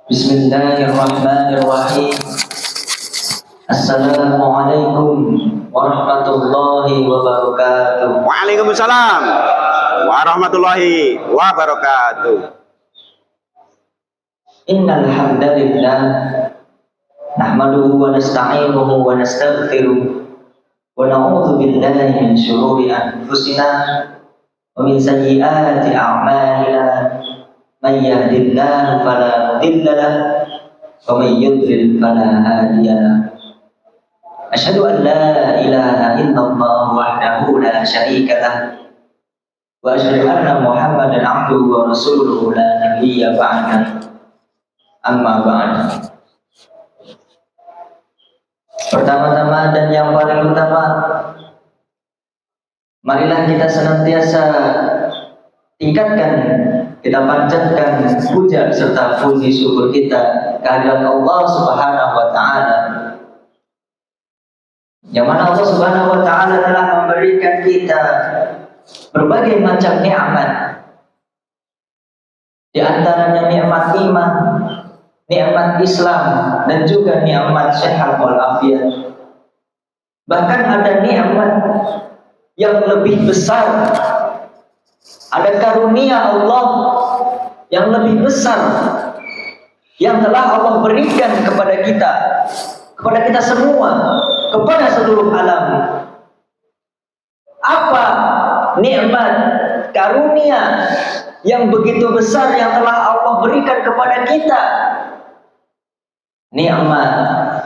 Bismillahirrahmanirrahim. Assalamualaikum warahmatullahi wabarakatuh. Waalaikumsalam warahmatullahi wabarakatuh. Innal hamdalillah nahmaduhu wa nasta'inuhu wa nastaghfiruh wa na'udzu billahi min shururi anfusina wa min sayyiati a'malina. Man yahdihillahu fala mudilla lahu wa man yudlil fala hadiya lahu. Asyhadu an la ilaha illallah wahdahu la syarika lahu wa asyhadu anna Muhammadan abduhu wa rasuluhu la nabiyya ba'da. Amma ba'd. Pertama-tama dan yang paling utama, marilah kita senantiasa tingkatkan, kita panjatkan puja serta puji syukur kita kehadirat Allah Subhanahu wa taala. Yang mana Allah Subhanahu wa taala telah memberikan kita berbagai macam nikmat. Di antaranya nikmat iman, nikmat Islam, dan juga nikmat sehat walafiat. Bahkan ada nikmat yang lebih besar, ada karunia Allah yang lebih besar yang telah Allah berikan kepada kita semua, kepada seluruh alam. Apa nikmat karunia yang begitu besar yang telah Allah berikan kepada kita? Nikmat,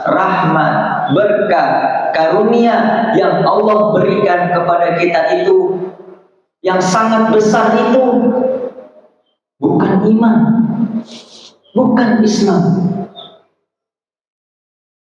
rahmat, berkah, karunia yang Allah berikan kepada kita itu, yang sangat besar itu, bukan iman, bukan Islam,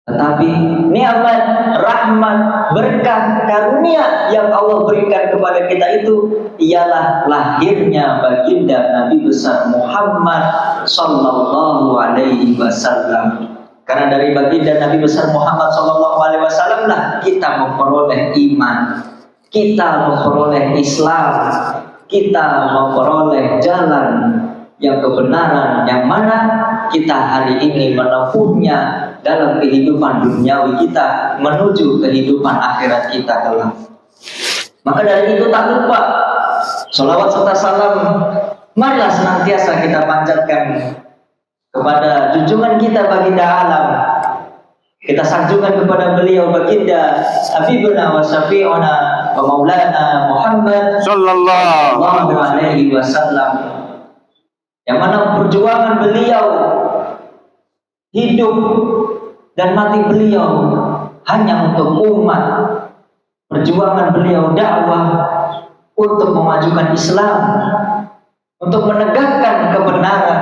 tetapi nikmat, rahmat, berkah, karunia yang Allah berikan kepada kita itu ialah lahirnya baginda Nabi besar Muhammad sallallahu alaihi wasallam. Karena dari baginda Nabi besar Muhammad sallallahu alaihi wasallam lah kita memperoleh iman, kita memperoleh Islam, kita memperoleh jalan yang kebenaran, yang mana kita hari ini menempuhnya dalam kehidupan duniawi kita menuju kehidupan akhirat kita kelak. Maka dari itu tak lupa sholawat serta salam marilah senantiasa kita panjatkan kepada junjungan kita baginda alam. Kita sanjungkan kepada beliau baginda Habibuna wa Syafi'una wa Maulana Muhammad sallallahu alaihi wasallam, yang mana perjuangan beliau, hidup dan mati beliau hanya untuk umat. Perjuangan beliau dakwah untuk memajukan Islam, untuk menegakkan kebenaran,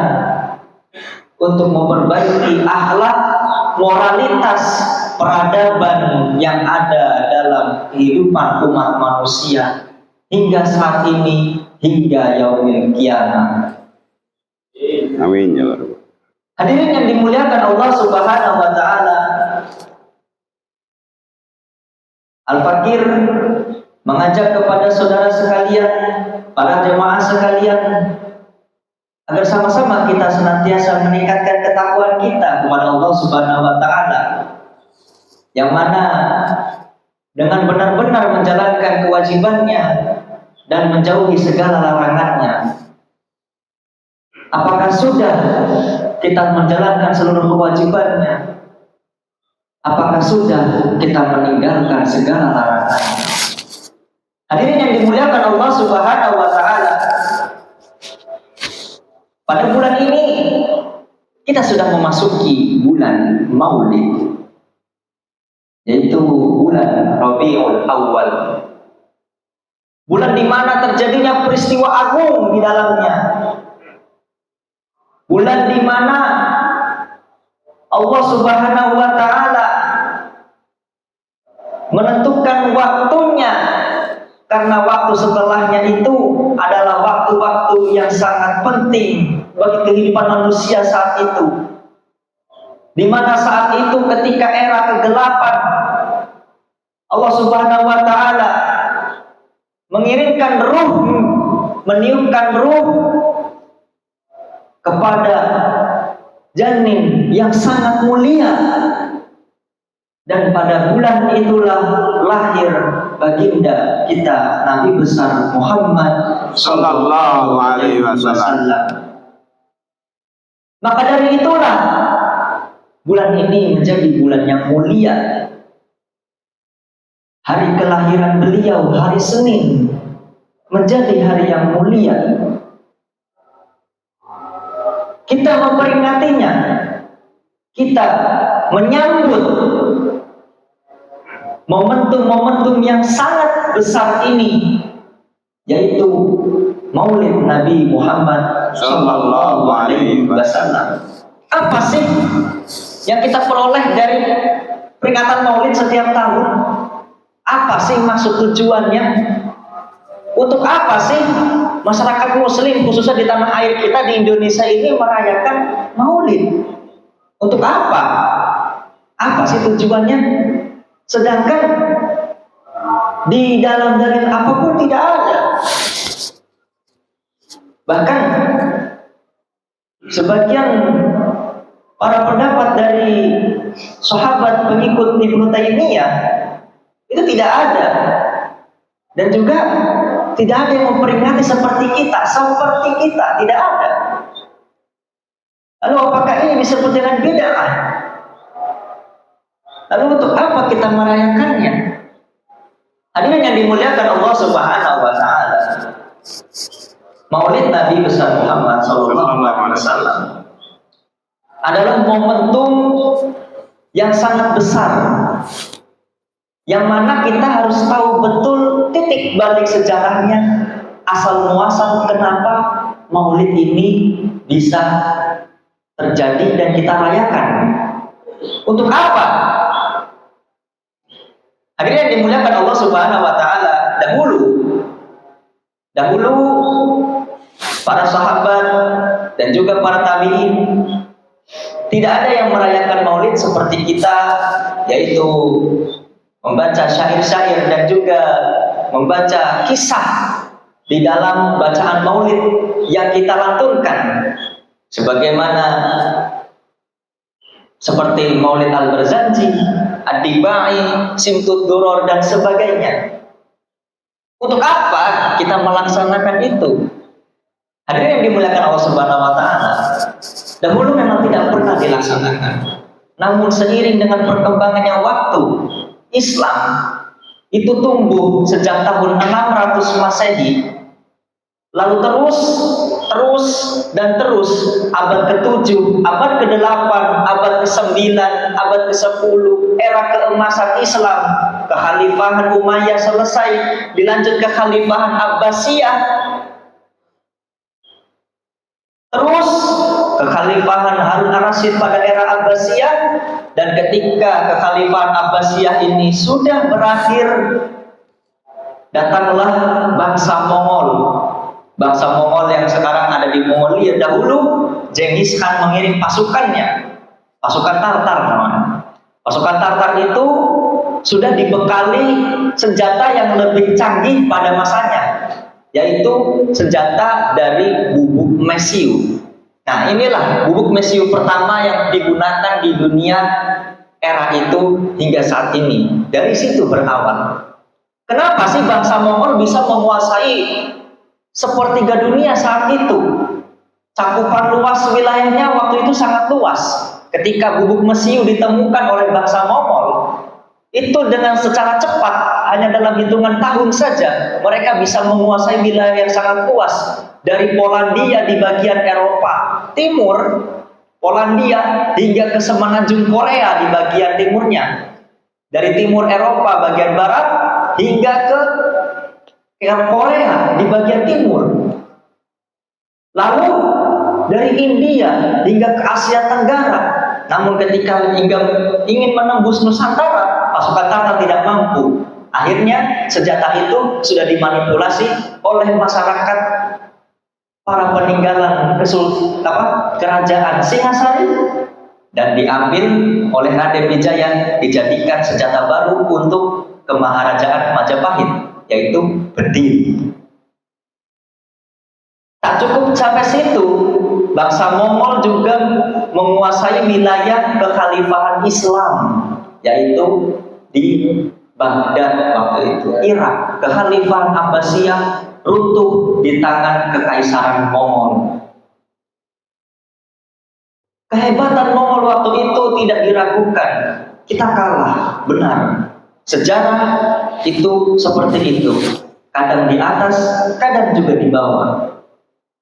untuk memperbaiki akhlak, moralitas, peradaban yang ada dalam kehidupan umat manusia hingga saat ini, hingga yaumil qiyamah. Amin ya Rabb. Hadirin yang dimuliakan Allah Subhanahu wa taala, Al-Fakir mengajak kepada saudara sekalian, para jemaah sekalian, agar sama-sama kita senantiasa meningkatkan ketakwaan kita kepada Allah Subhanahu wa taala, yang mana dengan benar-benar menjalankan kewajibannya dan menjauhi segala larangannya. Apakah sudah kita menjalankan seluruh kewajibannya? Apakah sudah kita meninggalkan segala larangannya? Hadirin yang dimuliakan Allah Subhanahu wa taala, pada bulan ini kita sudah memasuki bulan Maulid, yaitu bulan Rabiul Awal. Bulan di mana terjadinya peristiwa agung di dalamnya. Bulan di mana Allah Subhanahu wa taala menentukan waktunya, karena waktu setelahnya itu adalah waktu-waktu yang sangat penting bagi kehidupan manusia saat itu. Di mana saat itu ketika era kegelapan, Allah Subhanahu wa taala mengirimkan ruh, meniupkan ruh kepada janin yang sangat mulia. Dan pada bulan itulah lahir baginda kita Nabi besar Muhammad Sallallahu alaihi wasallam. Maka dari itulah bulan ini menjadi bulan yang mulia. Hari kelahiran beliau, hari Senin, menjadi hari yang mulia. Kita memperingatinya, kita menyambut momentum-momentum yang sangat besar ini, yaitu Maulid Nabi Muhammad Sallallahu Alaihi Wasallam. Apa sih yang kita peroleh dari peringatan Maulid setiap tahun? Apa sih maksud tujuannya? Untuk apa sih masyarakat Muslim khususnya di tanah air kita di Indonesia ini merayakan Maulid? Untuk apa? Apa sih tujuannya? Sedangkan di dalam dalil apapun tidak ada. Bahkan sebagian para pendapat dari sahabat pengikut Ibnu Taimiyah itu tidak ada. Dan juga tidak ada yang memperingati seperti kita, tidak ada. Lalu apakah ini disebut dengan bid'ah? Lalu untuk apa kita merayakannya? Hadirin yang dimuliakan Allah Subhanahu wa taala. Maulid Nabi besar Muhammad sallallahu alaihi wasallam adalah momentum yang sangat besar. Yang mana kita harus tahu betul titik balik sejarahnya, asal muasal kenapa Maulid ini bisa terjadi dan kita rayakan. Untuk apa? Hadirin yang dimuliakan Allah Subhanahu wa taala, dahulu para sahabat dan juga para tabi'in tidak ada yang merayakan Maulid seperti kita, yaitu membaca syair-syair dan juga membaca kisah di dalam bacaan Maulid yang kita lantunkan, sebagaimana seperti Maulid Al-Barzanji, Ad-Dibai, Simtud Duror dan sebagainya. Untuk apa kita melaksanakan itu? Hadirin yang dimuliakan Allah Subhanahu wa taala, dahulu memang tidak pernah dilaksanakan. Namun seiring dengan perkembangannya waktu, Islam itu tumbuh sejak tahun 600 Masehi. Lalu terus abad ke-7, abad ke-8, abad ke-9, abad ke-10, era keemasan Islam, kekhalifahan Umayyah selesai, dilanjut ke kekhalifahan Abbasiyah, terus kekhalifahan Harun ar-Rasyid pada era Abbasiyah, dan ketika kekhalifahan Abbasiyah ini sudah berakhir, datanglah bangsa Mongol. Bangsa Mongol yang sekarang ada di Mongolia. Dahulu Genghis Khan mengirim pasukannya, pasukan Tartar namanya. Pasukan Tartar itu sudah dibekali senjata yang lebih canggih pada masanya, yaitu senjata dari bubuk mesiu. Nah, inilah bubuk mesiu pertama yang digunakan di dunia era itu hingga saat ini. Dari situ berawal. Kenapa sih bangsa Mongol bisa menguasai sepertiga dunia saat itu? Cakupan luas wilayahnya waktu itu sangat luas. Ketika bubuk mesiu ditemukan oleh bangsa Mongol, itu dengan secara cepat, hanya dalam hitungan tahun saja, mereka bisa menguasai wilayah yang sangat luas. Dari Polandia di bagian Eropa Timur, Polandia, hingga ke semenanjung Korea di bagian timurnya. Dari timur Eropa bagian barat hingga ke Korea di bagian timur. Lalu dari India hingga ke Asia Tenggara. Namun ketika ingin menembus Nusantara, pasukan Tartar tidak mampu. Akhirnya senjata itu sudah dimanipulasi oleh masyarakat para peninggalan kerajaan Singasari dan diambil oleh Raden Wijaya, dijadikan senjata baru untuk kemaharajaan Majapahit, yaitu bedil. Tak cukup sampai situ, bangsa Mongol juga menguasai wilayah kekhalifahan Islam, yaitu di Baghdad waktu itu, Irak. Kekhalifahan Abbasiyah runtuh di tangan Kekaisaran Mongol. Kehebatan Mongol waktu itu tidak diragukan. Kita kalah, benar. Sejarah itu seperti itu. Kadang di atas, kadang juga di bawah.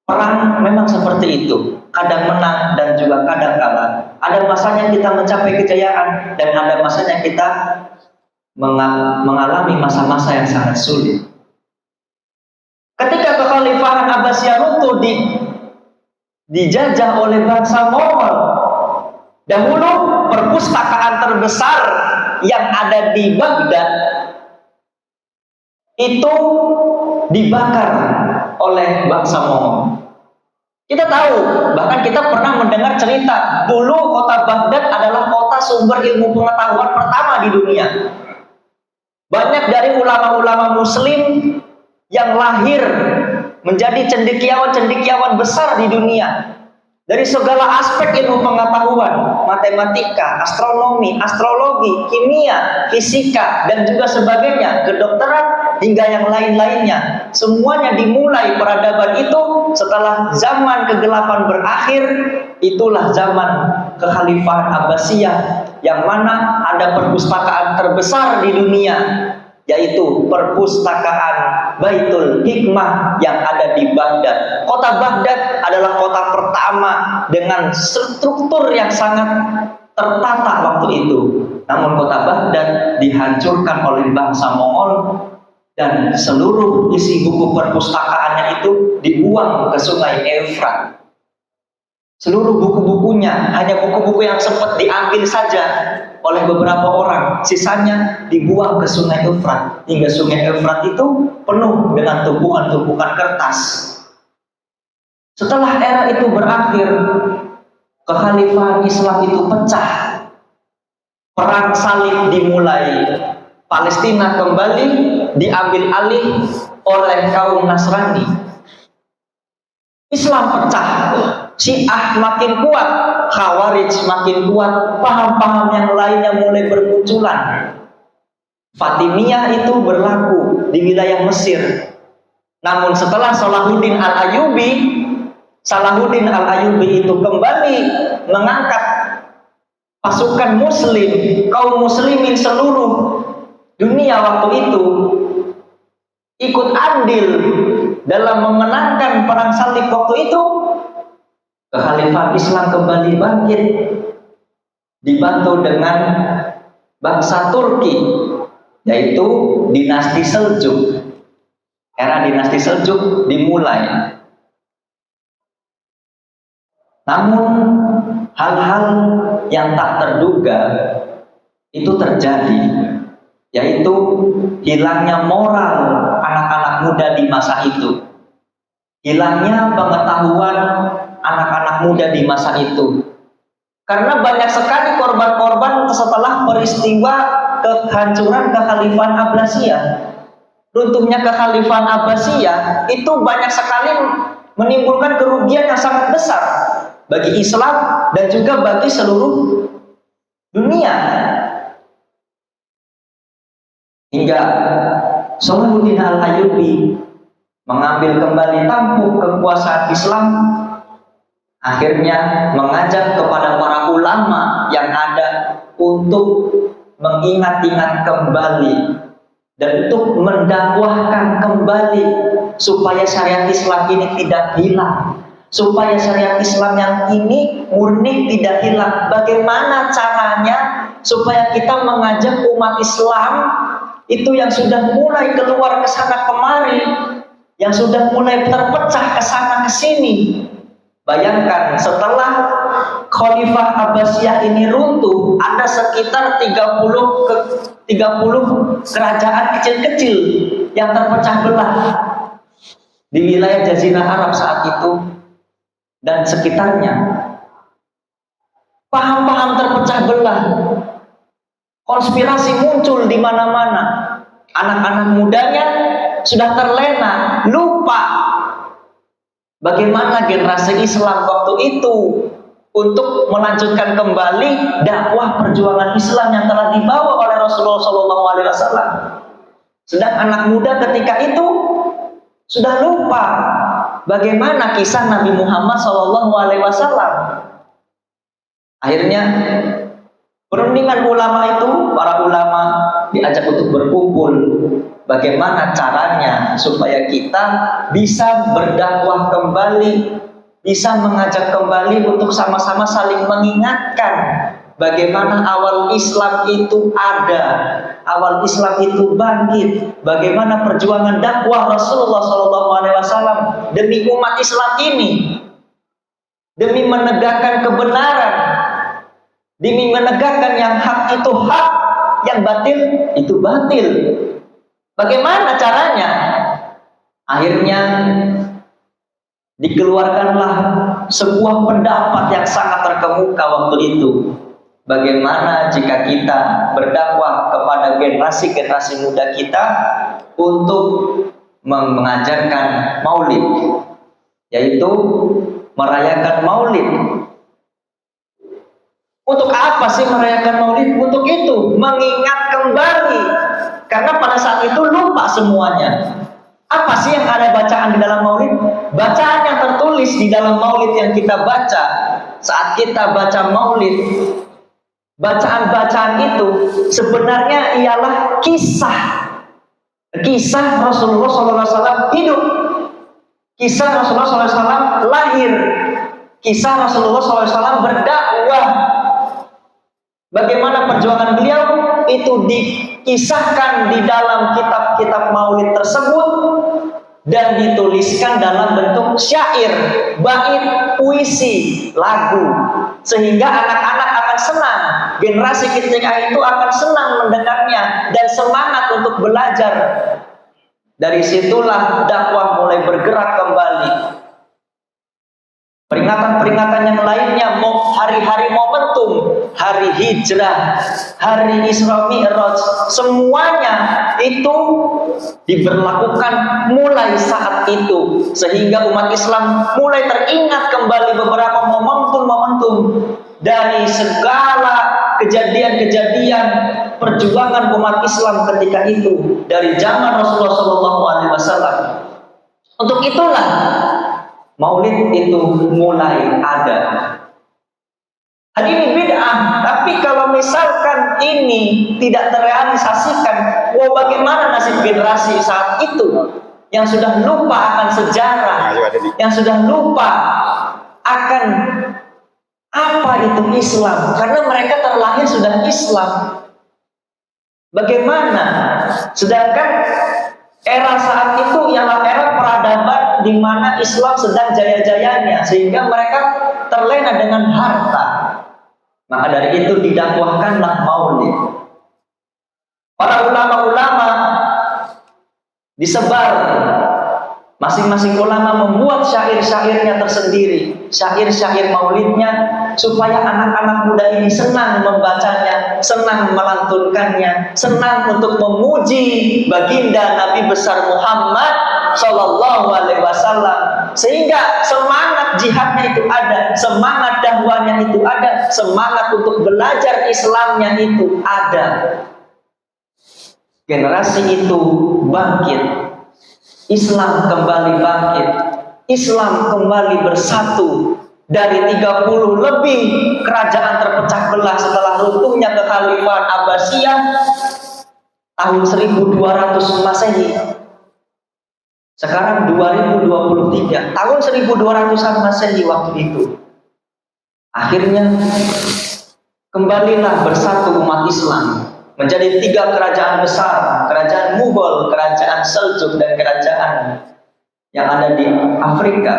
Perang memang seperti itu. Kadang menang dan juga kadang kalah. Ada masanya kita mencapai kejayaan dan ada masanya kita mengalami masa-masa yang sangat sulit. Ketika kekhalifahan Abbasiyah runtuh dijajah oleh bangsa Mongol, dahulu perpustakaan terbesar yang ada di Baghdad itu dibakar oleh bangsa Mongol. Kita tahu, bahkan kita pernah mendengar cerita, dulu kota Baghdad adalah kota sumber ilmu pengetahuan pertama di dunia. Banyak dari ulama-ulama muslim yang lahir menjadi cendekiawan-cendekiawan besar di dunia. Dari segala aspek ilmu pengetahuan, matematika, astronomi, astrologi, kimia, fisika, dan juga sebagainya, kedokteran, hingga yang lain-lainnya. Semuanya dimulai peradaban itu setelah zaman kegelapan berakhir. Itulah zaman kekhalifahan Abbasiyah, yang mana ada perpustakaan terbesar di dunia, yaitu perpustakaan Baitul Hikmah yang ada di Baghdad. Kota Baghdad adalah kota pertama dengan struktur yang sangat tertata waktu itu. Namun kota Baghdad dihancurkan oleh bangsa Mongol dan seluruh isi buku perpustakaannya itu dibuang ke sungai Efrat. Seluruh buku-bukunya, hanya buku-buku yang sempat diambil saja oleh beberapa orang, sisanya dibuang ke sungai Efrat, hingga sungai Efrat itu penuh dengan tumpukan-tumpukan kertas. Setelah era itu berakhir, kekhalifahan Islam itu pecah. Perang salib dimulai. Palestina kembali diambil alih oleh kaum Nasrani. Islam pecah. Syiah makin kuat, Khawarij makin kuat, paham-paham yang lainnya mulai bermunculan. Fatimiyah itu berlaku di wilayah Mesir. Namun setelah Salahuddin Al-Ayyubi itu kembali mengangkat pasukan muslim, kaum muslimin seluruh dunia waktu itu ikut andil dalam memenangkan perang salib waktu itu. Kekhalifahan Islam kembali bangkit, dibantu dengan bangsa Turki, yaitu dinasti Seljuk. Era dinasti Seljuk dimulai. Namun hal-hal yang tak terduga itu terjadi, yaitu hilangnya moral anak-anak muda di masa itu, hilangnya pengetahuan anak-anak muda di masa itu. Karena banyak sekali korban-korban setelah peristiwa kehancuran kekhalifahan Abbasiyah. Runtuhnya kekhalifahan Abbasiyah itu banyak sekali menimbulkan kerugian yang sangat besar bagi Islam dan juga bagi seluruh dunia. Hingga Salahuddin Al-Ayyubi mengambil kembali tampuk kekuasaan Islam, akhirnya mengajak kepada para ulama yang ada untuk mengingat-ingat kembali dan untuk mendakwahkan kembali supaya syariat Islam ini tidak hilang, supaya syariat Islam yang ini murni tidak hilang. Bagaimana caranya supaya kita mengajak umat Islam itu yang sudah mulai keluar ke sana kemari, yang sudah mulai terpecah ke sana ke sini. Bayangkan setelah Khalifah Abbasiyah ini runtuh, ada sekitar 30 kerajaan kecil-kecil yang terpecah belah di wilayah Jazirah Arab saat itu dan sekitarnya. Paham-paham terpecah belah, konspirasi muncul di mana-mana. Anak-anak mudanya sudah terlena, lupa bagaimana generasi Islam waktu itu untuk melanjutkan kembali dakwah perjuangan Islam yang telah dibawa oleh Rasulullah SAW. Sedang anak muda ketika itu sudah lupa bagaimana kisah Nabi Muhammad SAW. Akhirnya perundingan ulama itu, para ulama diajak untuk berkumpul. Bagaimana caranya supaya kita bisa berdakwah kembali, bisa mengajak kembali untuk sama-sama saling mengingatkan bagaimana awal Islam itu ada, awal Islam itu bangkit, bagaimana perjuangan dakwah Rasulullah SAW demi umat Islam ini, demi menegakkan kebenaran, demi menegakkan yang hak itu hak, yang batil itu batil. Bagaimana caranya? Akhirnya dikeluarkanlah sebuah pendapat yang sangat terkemuka waktu itu. Bagaimana jika kita berdakwah kepada generasi-generasi muda kita untuk mengajarkan maulid, yaitu merayakan maulid. Untuk apa sih merayakan maulid? Untuk itu, mengingat kembali. Karena pada saat itu lupa semuanya. Apa sih yang ada bacaan di dalam maulid? Bacaan yang tertulis di dalam maulid yang kita baca saat kita baca maulid, bacaan-bacaan itu sebenarnya ialah kisah Rasulullah SAW hidup, kisah Rasulullah SAW lahir, kisah Rasulullah SAW berdakwah. Bagaimana perjuangan beliau itu dikisahkan di dalam kitab-kitab maulid tersebut dan dituliskan dalam bentuk syair, bait, puisi, lagu, sehingga anak-anak akan senang, generasi ketika itu akan senang mendengarnya dan semangat untuk belajar. Dari situlah dakwah mulai bergerak kembali. Peringatan-peringatan yang lainnya, hari-hari momentum, hari hijrah, hari Isra Mi'raj, semuanya itu diberlakukan mulai saat itu, sehingga umat Islam mulai teringat kembali beberapa momentum-momentum dari segala kejadian-kejadian perjuangan umat Islam ketika itu dari zaman Rasulullah SAW. Untuk itulah maulid itu mulai ada. Hari ini bid'ah, tapi kalau misalkan ini tidak terrealisasikan, bagaimana nasib generasi saat itu yang sudah lupa akan sejarah, yang sudah lupa akan apa itu Islam, karena mereka terlahir sudah Islam. Bagaimana? Sedangkan era saat itu ialah era peradaban di mana Islam sedang jaya-jayanya, sehingga mereka terlena dengan harta. Maka dari itu didakwahkanlah maulid. Para ulama-ulama disebar, masing-masing ulama membuat syair-syairnya tersendiri, syair-syair maulidnya, supaya anak-anak muda ini senang membacanya, senang melantunkannya, senang untuk memuji baginda Nabi besar Muhammad Sallallahu Alaihi Wasallam, sehingga semangat jihadnya itu ada, semangat dakwahnya itu ada, semangat untuk belajar Islamnya itu ada. Generasi itu bangkit, Islam kembali bangkit, Islam kembali bersatu. Dari 30 lebih kerajaan terpecah belah setelah runtuhnya kekhalifahan Abbasiyah tahun 1200 Masehi. Sekarang 2023, tahun 1200-an Masehi waktu itu. Akhirnya kembalilah bersatu umat Islam menjadi 3 kerajaan besar, kerajaan Mughal, kerajaan Seljuk, dan kerajaan yang ada di Afrika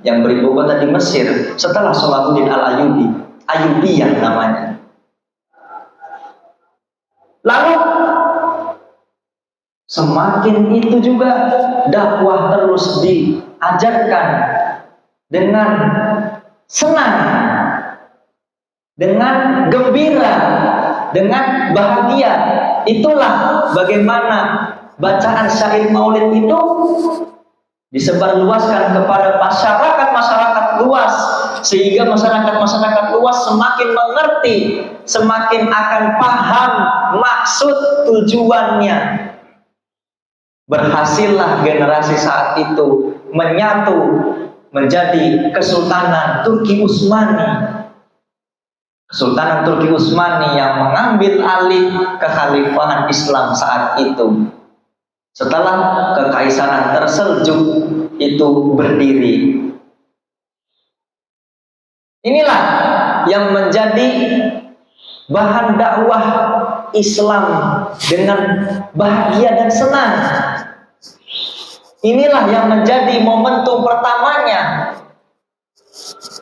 yang beribu kota di Mesir setelah Salahuddin Al-Ayyubi, Ayyubiyah namanya. Lalu semakin itu juga dakwah terus diajarkan dengan senang, dengan gembira, dengan bahagia. Itulah bagaimana bacaan syair maulid itu disebarluaskan kepada masyarakat luas sehingga masyarakat luas semakin mengerti, semakin akan paham maksud tujuannya. Berhasillah generasi saat itu menyatu menjadi Kesultanan Turki Utsmani. Kesultanan Turki Utsmani yang mengambil alih kekhalifahan Islam saat itu setelah kekaisaran Terseljuk itu berdiri. Inilah yang menjadi bahan dakwah Islam dengan bahagia dan senang. Inilah yang menjadi momentum pertamanya.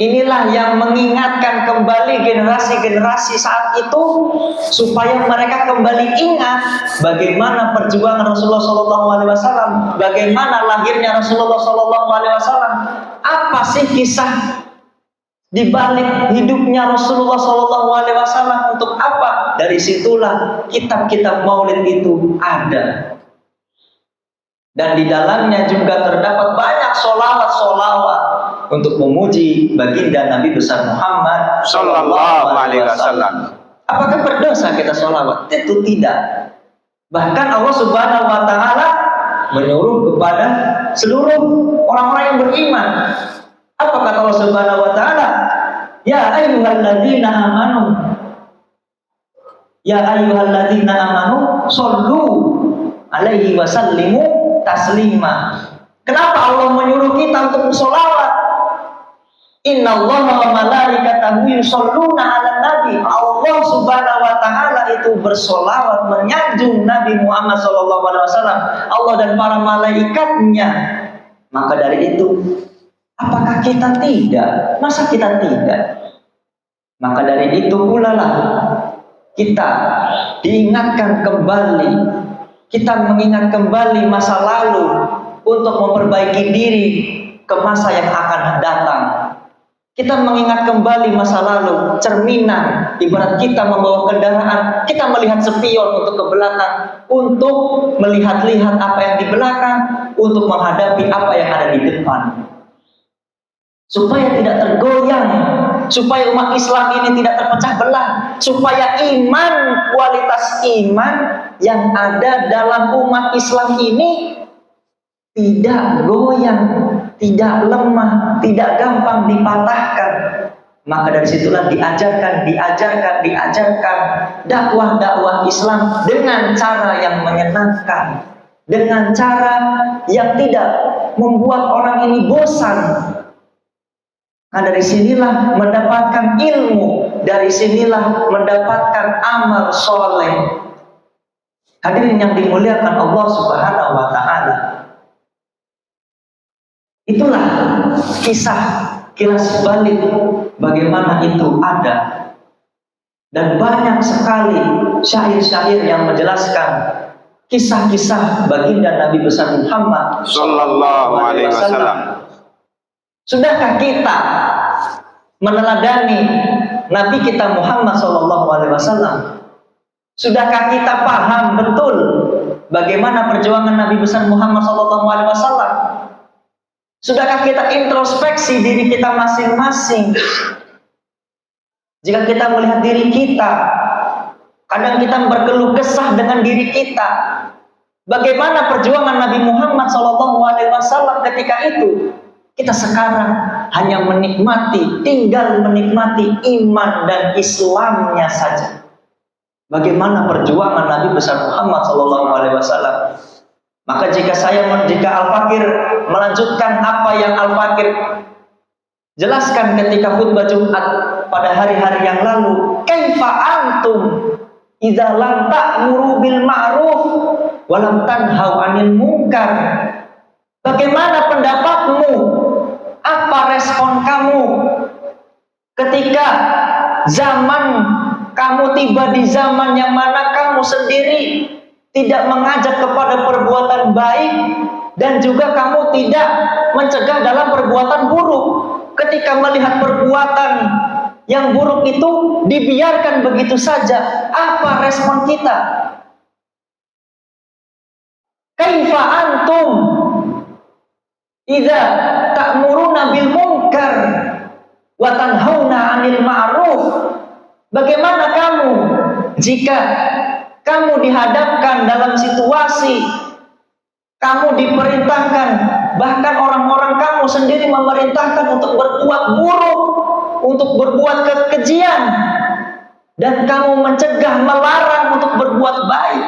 Inilah yang mengingatkan kembali generasi-generasi saat itu supaya mereka kembali ingat bagaimana perjuangan Rasulullah SAW, bagaimana lahirnya Rasulullah SAW, apa sih kisah di balik hidupnya Rasulullah SAW, untuk apa? Dari situlah kitab-kitab Maulid itu ada. Dan di dalamnya juga terdapat banyak sholawat-sholawat untuk memuji baginda Nabi besar Muhammad Sallallahu Alaihi Wasallam. Apakah berdosa kita sholawat? Tentu tidak. Bahkan Allah Subhanahu Wa Taala menyuruh kepada seluruh orang-orang yang beriman. Apa kata Allah Subhanahu Wa Taala? Ya ayyuhalladzina amanu, ya ayyuhalladzina amanu, shollu alaihi wasallimu taslima. Kenapa Allah menyuruh kita untuk bersolawat? Innallaha wa malaikatahu yusholluna 'alan nabi. Allah Subhanahu wa taala itu bersolawat menyanjung Nabi Muhammad sallallahu alaihi wasallam, Allah dan para malaikatnya. Maka dari itu, apakah kita tidak? Masa kita tidak? Maka dari itu pula lah kita diingatkan kembali, kita mengingat kembali masa lalu untuk memperbaiki diri ke masa yang akan datang. Kita mengingat kembali masa lalu, cerminan, ibarat kita membawa kendaraan, kita melihat spion untuk ke belakang, untuk melihat-lihat apa yang di belakang, untuk menghadapi apa yang ada di depan. Supaya tidak tergoyang, supaya umat Islam ini tidak terpecah belah, supaya iman, kualitas iman yang ada dalam umat Islam ini tidak goyang, tidak lemah, tidak gampang dipatahkan. Maka dari situlah diajarkan dakwah-dakwah Islam dengan cara yang menyenangkan, dengan cara yang tidak membuat orang ini bosan. Nah, dari sinilah mendapatkan ilmu, dari sinilah mendapatkan amal soleh. Hadirin yang dimuliakan Allah Subhanahu wa taala. Itulah kisah kilas balik bagaimana itu ada. Dan banyak sekali syair-syair yang menjelaskan kisah-kisah baginda Nabi besar Muhammad Sallallahu Alaihi Wasallam. Sudahkah kita meneladani Nabi kita Muhammad Sallallahu Alaihi Wasallam? Sudahkah kita paham betul bagaimana perjuangan Nabi besar Muhammad Sallallahu Alaihi Wasallam? Sudahkah kita introspeksi diri kita masing-masing? Jika kita melihat diri kita, kadang kita berkeluh kesah dengan diri kita. Bagaimana perjuangan Nabi Muhammad SAW ketika itu? Kita sekarang hanya menikmati, tinggal menikmati iman dan Islamnya saja. Bagaimana perjuangan Nabi besar Muhammad SAW? Maka jika Al-Fakir melanjutkan apa yang Al-Fakir jelaskan ketika khutbah Jumat pada hari-hari yang lalu, kaifa antum idza lam ta'muru bil ma'ruf wa lam tanhau 'anil munkar? Bagaimana pendapatmu? Apa respon kamu ketika zaman kamu tiba di zaman yang mana kamu sendiri tidak mengajak kepada perbuatan baik dan juga kamu tidak mencegah dalam perbuatan buruk? Ketika melihat perbuatan yang buruk itu dibiarkan begitu saja, apa respon kita? Kaifa antum idza ta'muruna bil munkar wa tanhauna 'anil ma'ruf. Bagaimana kamu jika kamu dihadapkan dalam situasi kamu diperintahkan, bahkan orang-orang kamu sendiri memerintahkan untuk berbuat buruk, untuk berbuat kekejian, dan kamu mencegah, melarang untuk berbuat baik.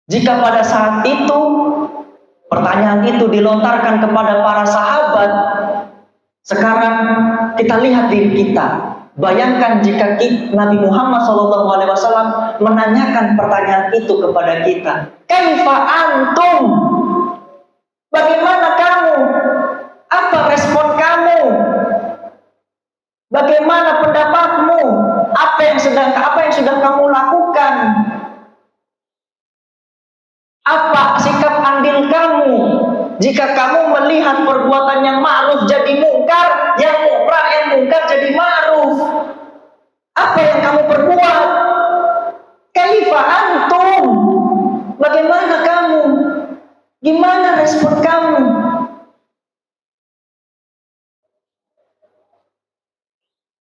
Jika pada saat itu pertanyaan itu dilontarkan kepada para sahabat, sekarang kita lihat diri kita. Bayangkan jika Nabi Muhammad SAW menanyakan pertanyaan itu kepada kita. Kaifa antum? Bagaimana kamu? Apa respon kamu? Bagaimana pendapatmu? Apa yang sudah kamu lakukan? Apa sikap andil kamu jika kamu melihat perbuatan yang ma'ruf jadi mungkar, yang mungkar jadi ma'ruf? Apa yang kamu perbuat? Kaifa antum? Bagaimana kamu? Gimana respon kamu?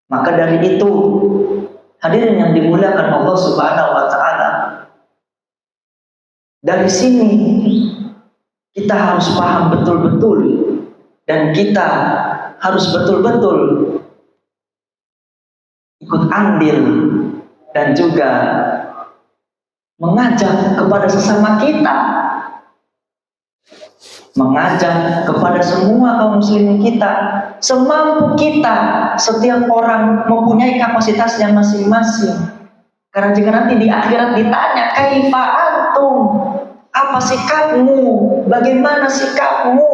Maka dari itu, hadirin yang dimuliakan Allah Subhanahu wa taala, dari sini kita harus paham betul-betul dan kita harus betul-betul ikut andil dan juga mengajak kepada sesama kita, mengajak kepada semua kaum muslimin kita, semampu kita. Setiap orang mempunyai kapasitasnya masing-masing. Karena jika nanti di akhirat ditanya, kaifa antum? Apa sikapmu? Bagaimana sikapmu?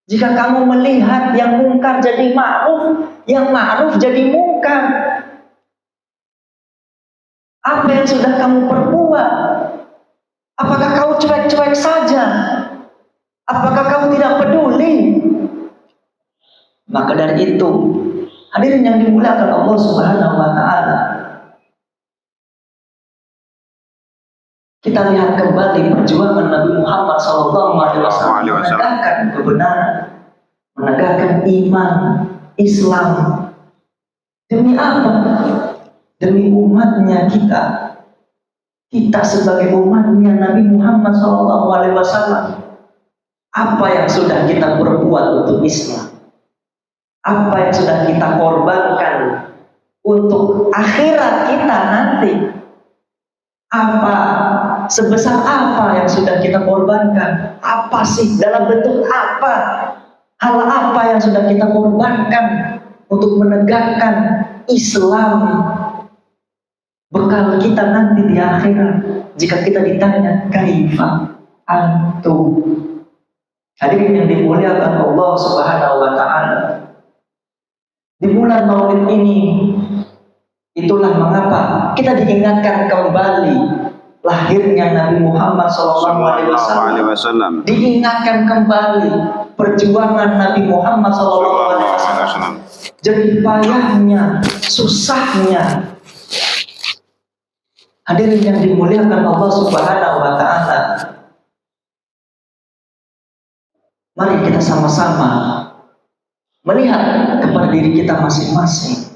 Jika kamu melihat yang mungkar jadi ma'ruf, yang ma'ruf jadi mungkar, apa yang sudah kamu perbuat? Apakah kau cuek-cuek saja? Apakah kamu tidak peduli? Maka dari itu, hadirin yang dimuliakan Allah Subhanahu wa taala, kita lihat kembali perjuangan Nabi Muhammad SAW menegakkan kebenaran, menegakkan iman, Islam. Demi apa? Demi umatnya kita. Kita sebagai umatnya Nabi Muhammad SAW, apa yang sudah kita perbuat untuk Islam? Apa yang sudah kita korbankan untuk akhirat kita nanti? Sebesar apa yang sudah kita korbankan? Apa sih, dalam bentuk apa? Hal apa yang sudah kita korbankan untuk menegakkan Islam? Bekal kita nanti di akhirat jika kita ditanya kaifa antum. Hadirin yang dimuliakan Allah Subhanahu wa taala, di bulan Maulid ini, itulah mengapa kita diingatkan kembali lahirnya Nabi Muhammad SAW. Diingatkan kembali perjuangan Nabi Muhammad SAW. Jadi payahnya, susahnya. Hadirin yang dimuliakan Allah Subhanahu wa taala, mari kita sama-sama melihat kepada diri kita masing-masing.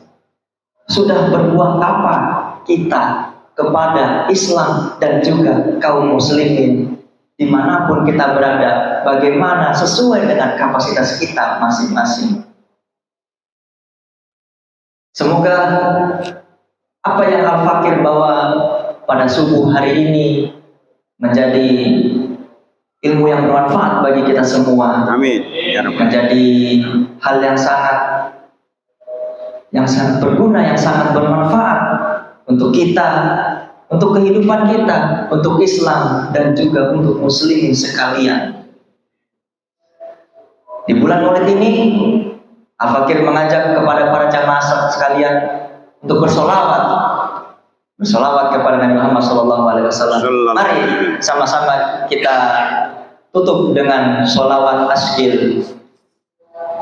Sudah berbuat apa kita kepada Islam dan juga kaum muslimin dimanapun kita berada, bagaimana sesuai dengan kapasitas kita masing-masing. Semoga apa yang Al-Fakir bawa pada subuh hari ini menjadi ilmu yang bermanfaat bagi kita semua. Amin. Menjadi hal yang sangat berguna, yang sangat bermanfaat untuk kita, untuk kehidupan kita, untuk Islam dan juga untuk muslimin sekalian. Di bulan Maulid ini, Al-Fakir mengajak kepada para jamaah sekalian untuk bersolawat kepada Nabi Muhammad SAW. Mari sama-sama kita tutup dengan solawat tasbih.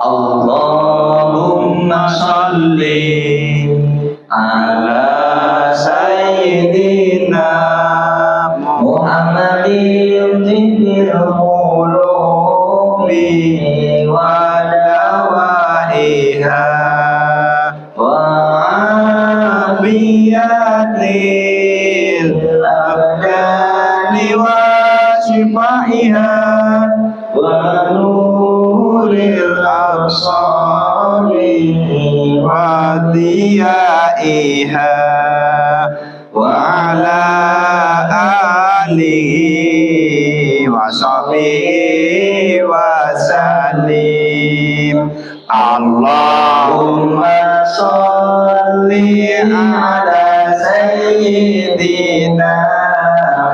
Allahumma sholli ala sayyidina Muhammadin tibbil qulubi wa dawahi وضيائها وعلى آله وصحبه وسلم اللهم صل على سيدنا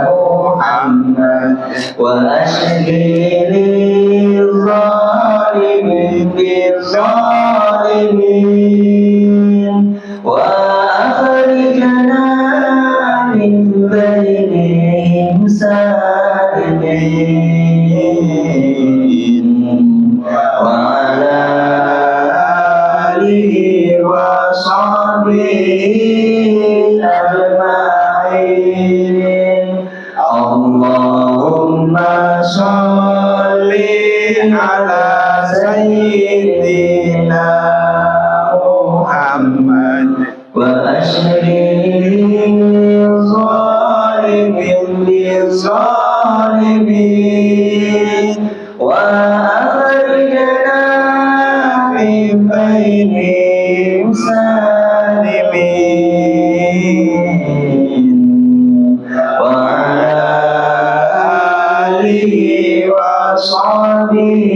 محمد وأشهد الظالمين بالظالمين وأخرجنا من بينهم سالمين وعلى آله وصحبه أجمعين اللهم صل على سيدنا محمد وأشهد الظالمين بالظالمين وأخرجنا من بينهم سالمين وعلى آله وصحبه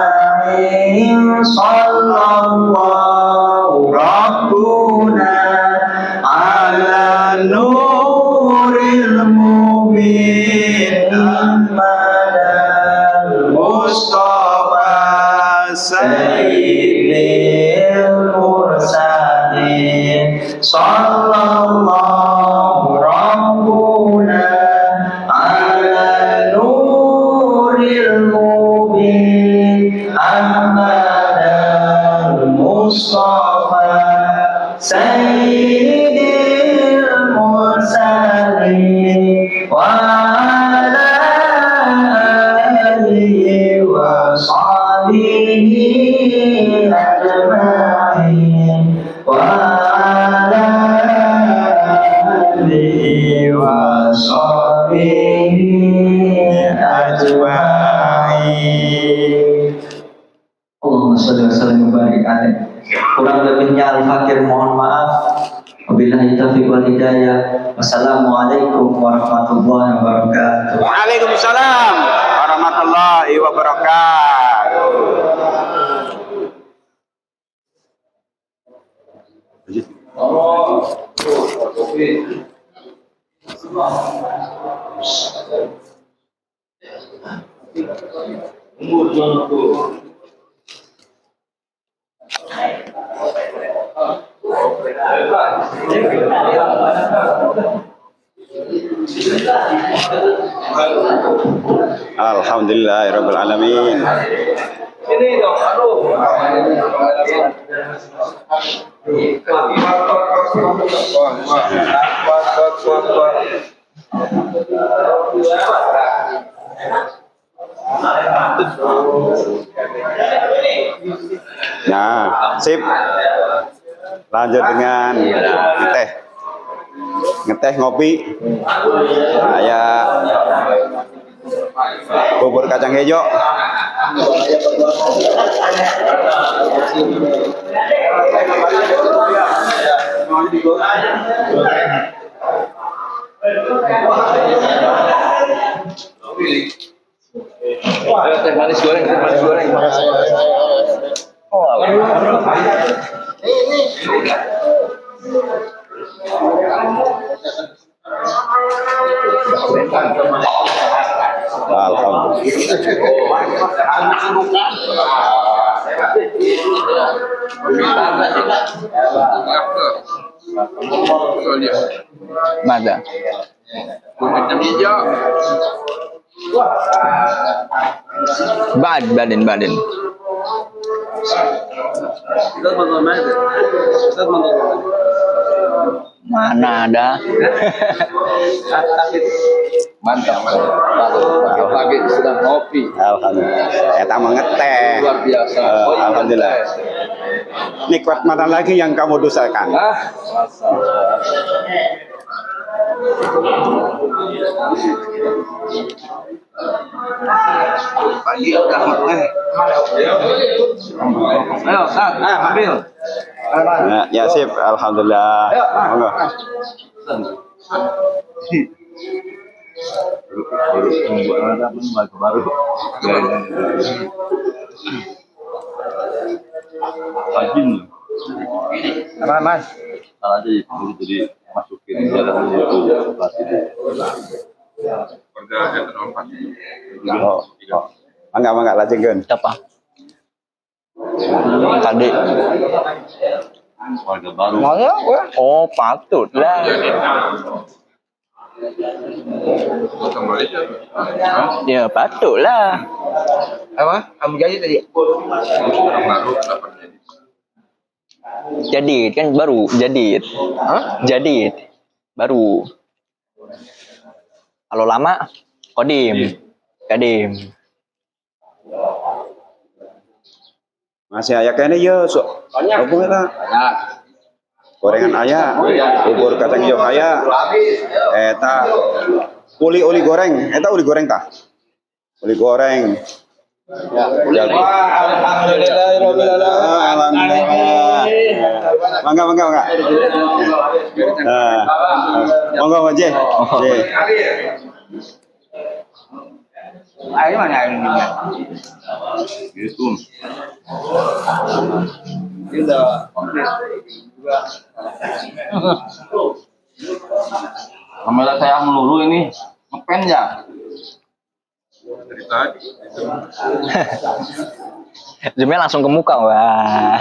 أجمعين صلى الله ربنا على نور المبين محمد المصطفى سيد المرسلين صلى الله ربنا على نور المبين محمد المصطفى سيد المرسلين وعلى آله وصحبه أجمعين وعلى آله وصحبه أجمعين. Allahumma sholli wa sallim wa barik alaih. Kurang lebihnya Al-Fakir mohon maaf. Wabillahi taufiq wal hidayah. Wassalamualaikum warahmatullahi wabarakatuh. Waalaikumsalam warahmatullahi wabarakatuh. Alhamdulillahirabbil alamin. Ini dong, aduh. Nah, sip. Lanjut dengan ngeteh ngopi. Kayak bubur kacang hijau. Teh manis goreng, teh manis goreng. Oh, Mana? Kacang hijau. Badin. Mana ada? Mantap. Pagi sedang ngopi. Alhamdulillah. Eta mah ngeteh. Luar biasa. Alhamdulillah. Nikmat mana lagi yang kamu dosakan? Pagi udah ayo, Ustaz, ambil. Ya, sip. Alhamdulillah. Monggo. Baru. Rajin. Apa, Mas? Salah aja jadi masukin jalan itu Oh. Mangga lanjutkeun. Siapa? Tadi. warga baru. Oh, patut lah. Ya, patut lah. Apa? Kamu jadi tadi? Jadid kan baru, jadid. Hah? Jadid. Baru. Kalau lama, kodim. Kadim. Masih aya kene ye, sok. Hubung eta. Gorengan aya, bubur kacang hijau aya. Eta uli goreng, eta uli goreng tah. Uli goreng. Jadi. Alhamdulillah. Mangga. Monggo Mas. Air mana air ini? Gitu. Kamera saya melulu ini ngepen ya. Dari tadi. Zoomnya langsung ke muka, wah.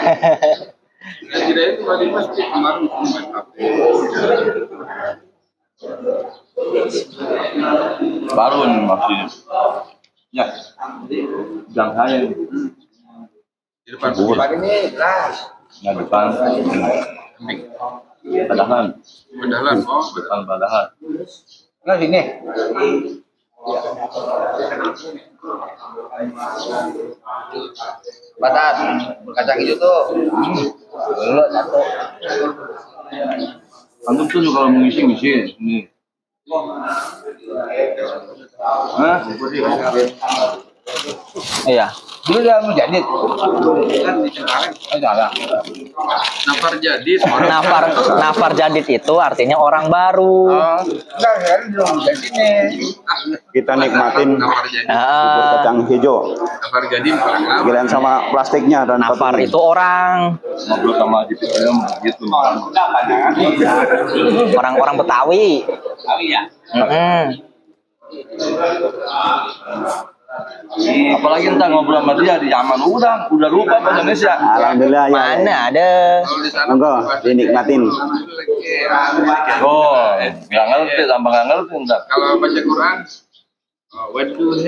Baru nih maksudnya. Ya. Jangan saya. Di depan ini lah. Nah, depan. Padahan. Oh, depan padahan. Nah sini. Batas kacang hijau tuh. Dulu satu. Antum tuh kalau mau ngisi ini. Hah? Iya. Dulu udah mau jadi. Salah. Nafar jadid itu artinya orang baru. Oh, enggak sekarang belum jadi nih. Kita nikmatin bubur kacang hijau. Giliran sama plastiknya dan Nafar potongnya. itu orang. Ngobrol sama di film gitu. Orang-orang Betawi. Apalagi entah ngobrol sama dia di zaman udah lupa bahasa Indonesia. Alhamdulillah ya. Mana ada. Monggo dinikmatin. Oh, nggak ngerti, tambah nggak ngerti entar. Kalau baca Quran, waduh